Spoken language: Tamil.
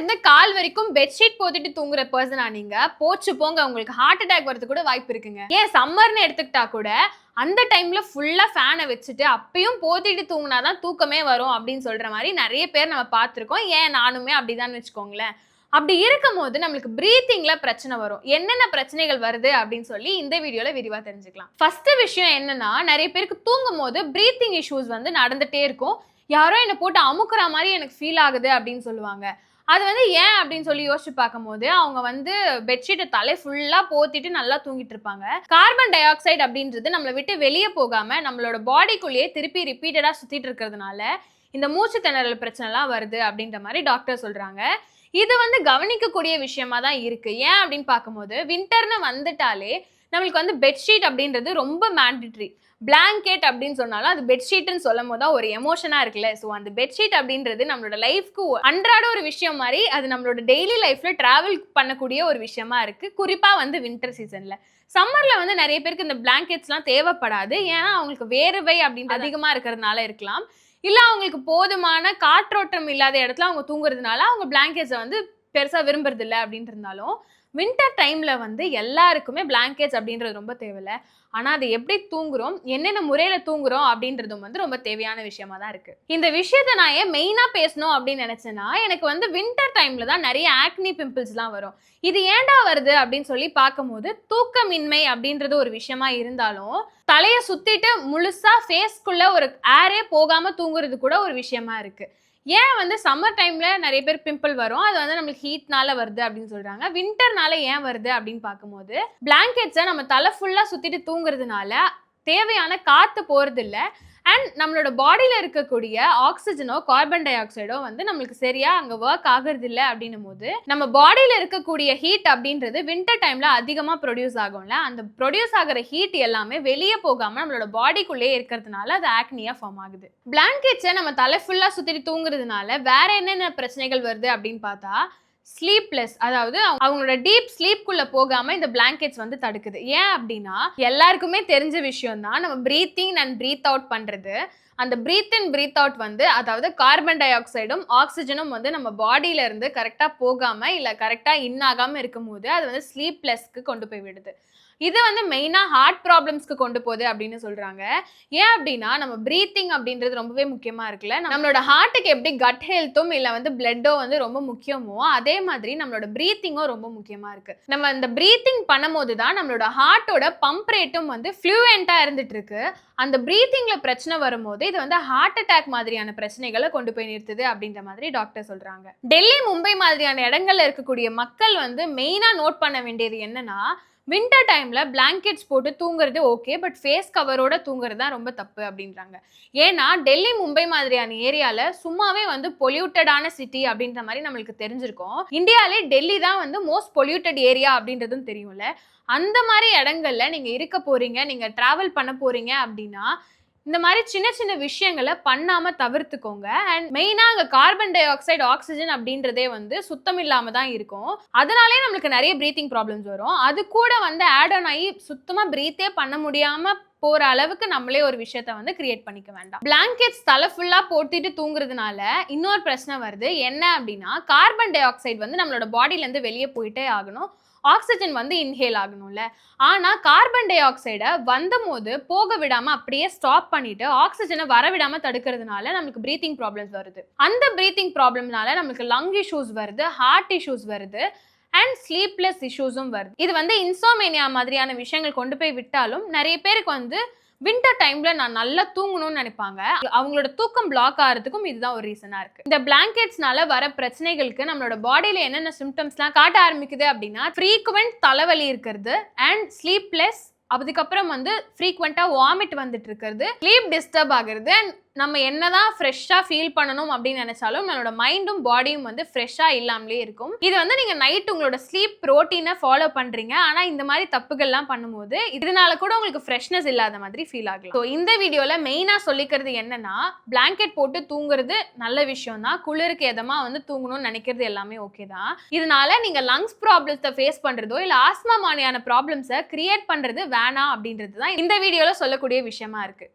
இருந்து கால் வரைக்கும் பெட்ஷீட் போத்திட்டு தூங்குற பர்சனா நீங்க போச்சு போங்க, உங்களுக்கு ஹார்ட் அட்டாக் வரது கூட வாய்ப்பு இருக்குங்க. ஏன் சம்மர்னு எடுத்துக்கிட்டா கூட அந்த டைம்ல ஃபுல்லா ஃபேனை வச்சுட்டு அப்பயும் போத்திட்டு தூங்கினாதான் தூக்கமே வரும் அப்படின்னு சொல்ற மாதிரி நிறைய பேர் நம்ம பார்த்துருக்கோம். ஏன் நானுமே அப்படிதான் வச்சுக்கோங்களேன். அப்படி இருக்கும் போது நம்மளுக்கு பிரீத்திங்ல பிரச்சனை வரும். என்னென்ன பிரச்சனைகள் வருது அப்படின்னு சொல்லி இந்த வீடியோல விரிவா தெரிஞ்சுக்கலாம். ஃபர்ஸ்ட் விஷயம் என்னன்னா, நிறைய பேருக்கு தூங்கும் போது பிரீத்திங் இஷ்யூஸ் வந்து நடந்துட்டே இருக்கும். யாரோ என்ன போட்டு அமுக்குற மாதிரி எனக்கு ஃபீல் ஆகுது அப்படின்னு சொல்லுவாங்க. அது வந்து ஏன் அப்படின்னு சொல்லி யோசிச்சு பார்க்கும்போது, அவங்க வந்து பெட்ஷீட்டை தலை ஃபுல்லா போத்திட்டு நல்லா தூங்கிட்டு இருப்பாங்க. கார்பன் டை ஆக்சைடு அப்படின்றது நம்மளை விட்டு வெளியே போகாம நம்மளோட பாடிக்குள்ளேயே திருப்பி ரிப்பீட்டடா சுத்திட்டு இருக்கிறதுனால இந்த மூச்சு திணறல் பிரச்சனைலாம் வருது அப்படின்ற மாதிரி டாக்டர் சொல்றாங்க. இது வந்து கவனிக்கக்கூடிய விஷயமா தான் இருக்கு. ஏன் அப்படின்னு பார்க்கும்போது, வின்டர்னு வந்துட்டாலே நம்மளுக்கு வந்து பெட்ஷீட் அப்படின்றது ரொம்ப மேண்டேட்டரி. பிளாங்கெட் அப்படின்னு சொன்னாலும் அது பெட்ஷீட்னு சொல்லும் போது தான் ஒரு எமோஷனா இருக்குல்ல. ஸோ அந்த பெட்ஷீட் அப்படின்றது நம்மளோட லைஃப்க்கு அன்றாட ஒரு விஷயம் மாதிரி, அது நம்மளோட டெய்லி லைஃப்ல டிராவல் பண்ணக்கூடிய ஒரு விஷயமா இருக்கு. குறிப்பா வந்து வின்டர் சீசன்ல. சம்மர்ல வந்து நிறைய பேருக்கு இந்த பிளாங்கெட்ஸ்லாம் தேவைப்படாது. ஏன்னா அவங்களுக்கு வேர்வை அப்படின்றது அதிகமா இருக்கிறதுனால இருக்கலாம். இல்ல அவங்களுக்கு போதுமான காற்றோட்டம் இல்லாத இடத்துல அவங்க தூங்குறதுனால அவங்க பிளாங்கெட்ஸை வந்து பெருசா விரும்புறது இல்லை அப்படின்னு இருந்தாலும், வின்டர் டைம்ல வந்து எல்லாருக்குமே பிளாங்கெட்ஸ் அப்படின்றது ரொம்ப தேவையில்ல. ஆனா அதை எப்படி தூங்குறோம், என்னென்ன முறையில தூங்குறோம் அப்படின்றதும் வந்து ரொம்ப தேவையான விஷயமா தான் இருக்கு. இந்த விஷயத்த நான் ஏன் மெயினா பேசணும் அப்படின்னு நினைச்சேன்னா, எனக்கு வந்து வின்டர் டைம்ல தான் நிறைய ஆக்னி பிம்பிள்ஸ்லாம் வரும். இது ஏன்டா வருது அப்படின்னு சொல்லி பார்க்கும்போது, தூக்கமின்மை அப்படின்றது ஒரு விஷயமா இருந்தாலும், தலையை சுத்திட்டு முழுசா ஃபேஸ்க்குள்ள ஒரு ஏரே போகாம தூங்குறது கூட ஒரு விஷயமா இருக்கு. ஏன் வந்து சம்மர் டைம்ல நிறைய பேர் பிம்பிள் வரும், அது வந்து நம்மளுக்கு ஹீட்னால வருது அப்படின்னு சொல்றாங்க. வின்டர்னால ஏன் வருது அப்படின்னு பார்க்கும்போது, பிளாங்கெட்ஸை நம்ம தலை ஃபுல்லா சுத்திட்டு தூங்குறதுனால தேவையான காத்து போறது இல்ல. அண்ட் நம்மளோட பாடியில இருக்கக்கூடிய ஆக்சிஜனோ கார்பன் டை ஆக்சைடோ வந்து நம்மளுக்கு சரியா அங்க ஒர்க் ஆகுறது இல்லை அப்படின்னும் போது, நம்ம பாடியில இருக்கக்கூடிய ஹீட் அப்படின்றது வின்டர் டைம்ல அதிகமா ப்ரொடியூஸ் ஆகும்ல. அந்த ப்ரொடியூஸ் ஆகிற ஹீட் எல்லாமே வெளியே போகாம நம்மளோட பாடிக்குள்ளே இருக்கிறதுனால அது ஆக்னியா ஃபார்ம் ஆகுது. பிளாங்கெட்ஸை நம்ம தலை ஃபுல்லா சுத்திட்டு தூங்குறதுனால வேற என்னென்ன பிரச்சனைகள் வருது அப்படின்னு பார்த்தா, ஸ்லீப்லெஸ், அதாவது அவங்களோட டீப் ஸ்லீப்குள்ள போகாம இந்த பிளாங்கெட்ஸ் வந்து தடுக்குது. ஏன் அப்படின்னா, எல்லாருக்குமே தெரிஞ்ச விஷயம் தான், நம்ம பிரீத்திங் அண்ட் பிரீத் அவுட் பண்றது. அந்த பிரீத் இன் பிரீத் அவுட் வந்து, அதாவது கார்பன் டை ஆக்சைடும் ஆக்சிஜனும் வந்து நம்ம பாடியில இருந்து கரெக்டா போகாம இல்ல கரெக்டா இன் ஆகாம இருக்கும்போது அது வந்து ஸ்லீப்லெஸ்க்கு கொண்டு போய் விடுது. இது வந்து மெயினா ஹார்ட் ப்ராப்ளம்ஸ்க்கு கொண்டு போகுது அப்படின்னு சொல்றாங்க. ஏன் அப்படின்னா, நம்ம பிரீத்திங் அப்படின்றது ரொம்பவே முக்கியமா இருக்குல்ல. நம்மளோட ஹார்ட்டுக்கு எப்படி கட் ஹெல்த்தும் இல்ல வந்து பிளட்டோ வந்து ரொம்ப முக்கியமோ, அதே மாதிரி நம்மளோட பிரீத்திங்கும் ரொம்ப முக்கியமா இருக்கு. நம்ம இந்த பிரீத்திங் பண்ணும்போது தான் நம்மளோட ஹார்ட்டோட பம்ப் ரேட்டும் வந்து ஃப்ளூயண்டா இருந்துட்டு இருக்கு. அந்த பிரீத்திங்ல பிரச்சனை வரும்போது இது வந்து ஹார்ட் அட்டாக் மாதிரியான பிரச்சனைகளை கொண்டு போய் நிறுத்துது அப்படின்ற மாதிரி டாக்டர் சொல்றாங்க. டெல்லி, மும்பை மாதிரியான இடங்கள்ல இருக்கக்கூடிய மக்கள் வந்து மெயினா நோட் பண்ண வேண்டியது என்னன்னா, வின்டர் டைம்ல பிளாங்கெட்ஸ் போட்டு தூங்குறது ஓகே, பட் ஃபேஸ் கவரோட தூங்குறது தான் ரொம்ப தப்பு அப்படின்றாங்க. ஏன்னா டெல்லி, மும்பை மாதிரியான ஏரியால சும்மாவே வந்து பொல்யூட்டடான சிட்டி அப்படின்ற மாதிரி நம்மளுக்கு தெரிஞ்சிருக்கும். இந்தியாவிலே டெல்லி தான் வந்து மோஸ்ட் பொல்யூட்டட் ஏரியா அப்படின்றதும் தெரியும்ல. அந்த மாதிரி இடங்கள்ல நீங்க இருக்க போறீங்க, நீங்க டிராவல் பண்ண போறீங்க அப்படின்னா, இந்த மாதிரி சின்ன சின்ன விஷயங்களை பண்ணாம தவிர்த்துக்கோங்க. அண்ட் மெயினா அங்க கார்பன் டை ஆக்சைடு, ஆக்சிஜன் அப்படின்றதே வந்து சுத்தம் இல்லாம தான் இருக்கும். அதனாலே நம்மளுக்கு நிறைய பிரீத்திங் ப்ராப்ளம்ஸ் வரும். அது கூட வந்து ஆட் ஆன் ஆகி சுத்தமா பிரீத்தே பண்ண முடியாம போற அளவுக்கு நம்மளே ஒரு விஷயத்த வந்து கிரியேட் பண்ணிக்க வேண்டாம். பிளாங்கெட்ஸ் தலை ஃபுல்லா போட்டுட்டு தூங்குறதுனால இன்னொரு பிரச்சனை வருது. என்ன அப்படின்னா, கார்பன் டை ஆக்சைடு வந்து நம்மளோட பாடியில இருந்து வெளியே போயிட்டே ஆகணும், ஆக்சிஜன் வந்து இன்ஹேல் ஆகணும்ல. ஆனா கார்பன் டை ஆக்சைடை வந்தபோது போக விடாம அப்படியே ஸ்டாப் பண்ணிட்டு ஆக்சிஜனை வரவிடாம தடுக்கிறதுனால நமக்கு பிரீத்திங் ப்ராப்ளம்ஸ் வருது. அந்த பிரீத்திங் ப்ராப்ளம்னால நமக்கு லங் இஷ்யூஸ் வருது, ஹார்ட் இஷ்யூஸ் வருது அண்ட் ஸ்லீப்லெஸ் இஷ்யூஸும் வருது. இது வந்து இன்சோமேனியா மாதிரியான விஷயங்கள் கொண்டு போய் விட்டாலும் நிறைய பேருக்கு வந்து வின்டர் டைம்ல நான் நல்லா தூங்கணும்னு நினைப்பாங்க. அவங்களோட தூக்கம் பிளாக் ஆகிறதுக்கும் இதுதான் ஒரு ரீசனா இருக்கு. இந்த பிளாங்கெட்ஸ்னால வர பிரச்சனைகளுக்கு நம்மளோட பாடியில என்னென்ன சிம்டம்ஸ்லாம் காட்ட ஆரம்பிக்குது அப்படின்னா, ஃப்ரீக்வெண்ட் தலைவலி இருக்கிறது அண்ட் ஸ்லீப்லெஸ், அதுக்கப்புறம் வந்து ஃப்ரீக்வெண்டா வாமிட் வந்துட்டு இருக்கிறது, ஸ்லீப் டிஸ்டர்ப் ஆகுறது அண்ட் நம்ம என்னதான் ஃப்ரெஷ்ஷா ஃபீல் பண்ணணும் அப்படின்னு நினைச்சாலும் நம்மளோட மைண்டும் பாடியும் வந்து ஃப்ரெஷ்ஷா இல்லாமலே இருக்கும். இது வந்து நீங்க நைட் உங்களோட ஸ்லீப் ரொட்டீனை ஃபாலோ பண்றீங்க, ஆனா இந்த மாதிரி தப்புகள்லாம் பண்ணும்போது இதனால கூட உங்களுக்கு ஃப்ரெஷ்னஸ் இல்லாத மாதிரி ஃபீல் ஆகலாம். ஸோ இந்த வீடியோல மெயினா சொல்லிக்கிறது என்னன்னா, பிளாங்கெட் போட்டு தூங்குறது நல்ல விஷயம் தான், குளிருக்கு எதமா வந்து தூங்கணும்னு நினைக்கிறது எல்லாமே ஓகே தான். இதனால நீங்க லங்ஸ் ப்ராப்ளத்தை ஃபேஸ் பண்றதோ இல்ல ஆஸ்மா மாதிரியான ப்ராப்ளம்ஸை கிரியேட் பண்றது வேணாம் அப்படின்றது தான் இந்த வீடியோல சொல்லக்கூடிய விஷயமா இருக்கு.